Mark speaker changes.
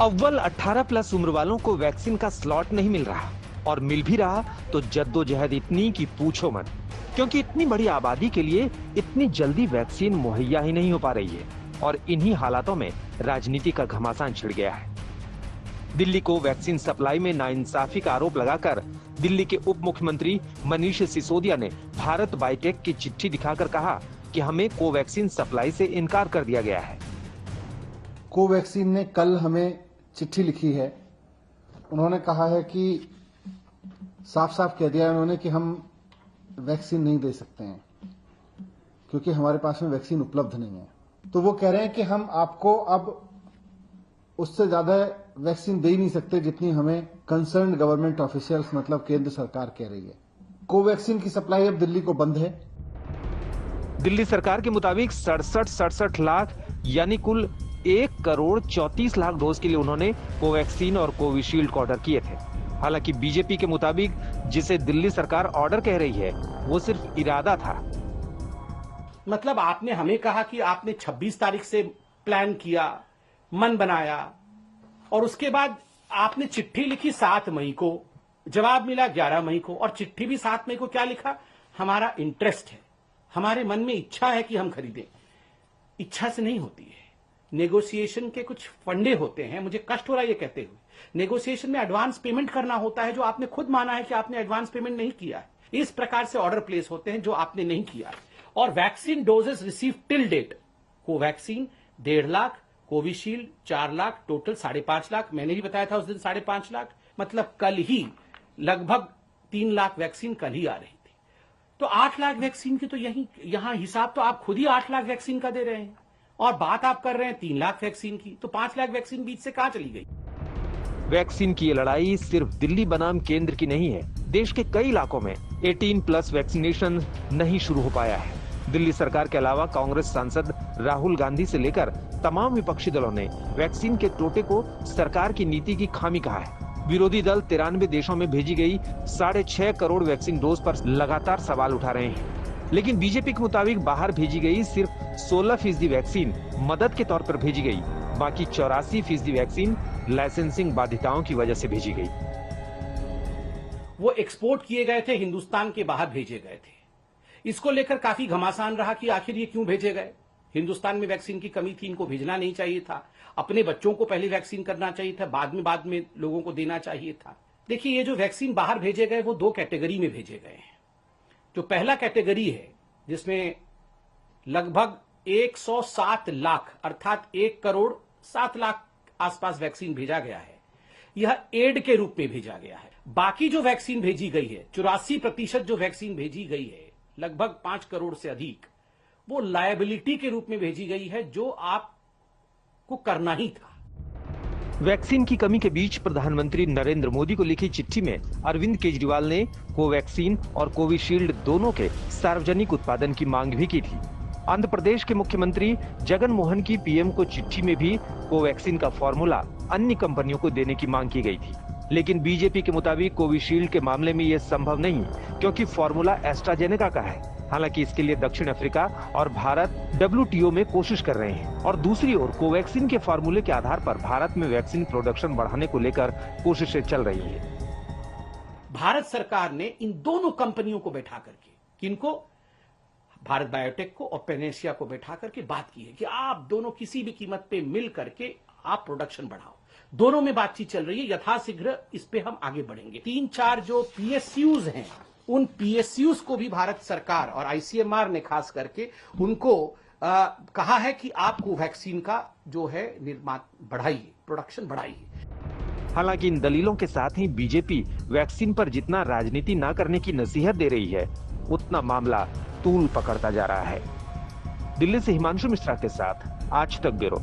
Speaker 1: अव्वल 18 प्लस उम्र वालों को वैक्सीन का स्लॉट नहीं मिल रहा, और मिल भी रहा तो जद्दोजहद इतनी कि पूछो मत, क्योंकि इतनी बड़ी आबादी के लिए इतनी जल्दी वैक्सीन मुहैया ही नहीं हो पा रही है। और इन्हीं हालातों में राजनीति का घमासान छिड़ गया है। दिल्ली को वैक्सीन सप्लाई में नाइंसाफी का आरोप लगाकर दिल्ली के उप मुख्यमंत्री मनीष सिसोदिया ने भारत बायोटेक की चिट्ठी दिखाकर कहा कि हमें कोवैक्सीन सप्लाई से इनकार कर दिया गया है।
Speaker 2: कोवैक्सीन ने कल हमें चिट्ठी लिखी है। उन्होंने कहा है कि साफ साफ कह दिया है उन्होंने कि हम वैक्सीन नहीं दे सकते हैं क्योंकि हमारे पास में वैक्सीन उपलब्ध नहीं है। तो वो कह रहे हैं कि हम आपको अब उससे ज्यादा वैक्सीन दे ही नहीं सकते जितनी हमें कंसर्न्ड गवर्नमेंट ऑफिशियल्स मतलब केंद्र सरकार कह रही है। कोवैक्सीन की सप्लाई अब दिल्ली को बंद है।
Speaker 1: दिल्ली सरकार के मुताबिक 67 लाख यानी कुल 1,34,00,000 डोज के लिए उन्होंने कोवैक्सीन और कोविशील्ड को ऑर्डर किए थे। हालांकि बीजेपी के मुताबिक जिसे दिल्ली सरकार ऑर्डर कह रही है वो सिर्फ इरादा था।
Speaker 3: मतलब आपने हमें कहा कि आपने 26 तारीख से प्लान किया, मन बनाया, और उसके बाद आपने चिट्ठी लिखी 7 मई को, जवाब मिला 11 मई को, और चिट्ठी भी 7 मई को क्या लिखा? हमारा इंटरेस्ट है, हमारे मन में इच्छा है कि हम खरीदें। इच्छा से नहीं होती है, नेगोशिएशन के कुछ फंडे होते हैं। मुझे कष्ट हो रहा है ये कहते हुए। नेगोशिएशन में एडवांस पेमेंट करना होता है, जो आपने खुद माना है कि आपने एडवांस पेमेंट नहीं किया है। इस प्रकार से ऑर्डर प्लेस होते हैं जो आपने नहीं किया है। और vaccine doses receive till date, Covaxin 1.5 lakh, Covishield 4 lakh, total 5.5 lakh. मैंने ही बताया था उस दिन 5.5 लाख, मतलब कल ही लगभग 3 लाख वैक्सीन कल ही आ रही थी। तो 8 लाख वैक्सीन की तो यहां हिसाब तो आप खुद ही 8 लाख वैक्सीन का दे रहे हैं, और बात आप कर रहे हैं 3 लाख वैक्सीन की। तो 5 लाख वैक्सीन बीच से कहां चली गई?
Speaker 1: वैक्सीन की ये लड़ाई सिर्फ दिल्ली बनाम केंद्र की नहीं है। देश के कई इलाकों में 18 प्लस वैक्सीनेशन नहीं शुरू हो पाया है। दिल्ली सरकार के अलावा कांग्रेस सांसद राहुल गांधी से लेकर तमाम विपक्षी दलों ने वैक्सीन के टोटे को सरकार की नीति की खामी कहा है। विरोधी दल 93 देशों में भेजी गई 6.5 करोड़ वैक्सीन डोज पर लगातार सवाल उठा रहे हैं। लेकिन बीजेपी के मुताबिक बाहर भेजी गई सिर्फ 16% वैक्सीन मदद के तौर पर भेजी गई, बाकी 84% वैक्सीन लाइसेंसिंग बाध्यताओं की वजह से भेजी गई।
Speaker 3: वो एक्सपोर्ट किए गए थे, हिंदुस्तान के बाहर भेजे गए थे। इसको लेकर काफी घमासान रहा कि आखिर ये क्यों भेजे गए। हिंदुस्तान में वैक्सीन की कमी थी, इनको भेजना नहीं चाहिए था। अपने बच्चों को पहले वैक्सीन करना चाहिए था, बाद में लोगों को देना चाहिए था। देखिए, ये जो वैक्सीन बाहर भेजे गए वो 2 कैटेगरी में भेजे गए हैं। जो पहला कैटेगरी है जिसमें लगभग 107 लाख अर्थात 1,07,00,000 आसपास वैक्सीन भेजा गया है, यह एड के रूप में भेजा गया है। बाकी जो वैक्सीन भेजी गई है, 84% जो वैक्सीन भेजी गई है, लगभग 5 करोड़ से अधिक, वो लायबिलिटी के रूप में भेजी गई है, जो आपको करना ही था।
Speaker 1: वैक्सीन की कमी के बीच प्रधानमंत्री नरेंद्र मोदी को लिखी चिट्ठी में अरविंद केजरीवाल ने कोवैक्सीन और कोविशील्ड दोनों के सार्वजनिक उत्पादन की मांग भी की थी। आंध्र प्रदेश के मुख्यमंत्री जगन मोहन की पीएम को चिट्ठी में भी कोवैक्सीन का फॉर्मूला अन्य कंपनियों को देने की मांग की गई थी। लेकिन बीजेपी के मुताबिक कोविशील्ड के मामले में ये संभव नहीं, क्योंकि फॉर्मूला एस्ट्राजेनेका का है। हालांकि इसके लिए दक्षिण अफ्रीका और भारत WTO में कोशिश कर रहे हैं। और दूसरी ओर कोवैक्सीन के फॉर्मूले के आधार पर भारत में वैक्सीन प्रोडक्शन बढ़ाने को लेकर कोशिशें चल रही है।
Speaker 3: भारत सरकार ने इन दोनों कंपनियों को बैठा करके, किनको? भारत बायोटेक को और पैनेसिया को बैठा करके बात की है कि आप दोनों किसी भी कीमत पे मिल करके आप प्रोडक्शन बढ़ाओ। दोनों में बातचीत चल रही है, यथाशीघ्र इस पे हम आगे बढ़ेंगे। 3-4 जो PSUs हैं, उन PSUs को भी भारत सरकार और ICMR ने खास करके उनको कहा है कि आप कोवैक्सीन का जो है निर्माण बढ़ाइए, प्रोडक्शन बढ़ाइए।
Speaker 1: हालांकि इन दलीलों के साथ ही बीजेपी वैक्सीन पर जितना राजनीति न करने की नसीहत दे रही है, उतना मामला तूल पकड़ता जा रहा है। दिल्ली से हिमांशु मिश्रा के साथ आज तक ब्यूरो।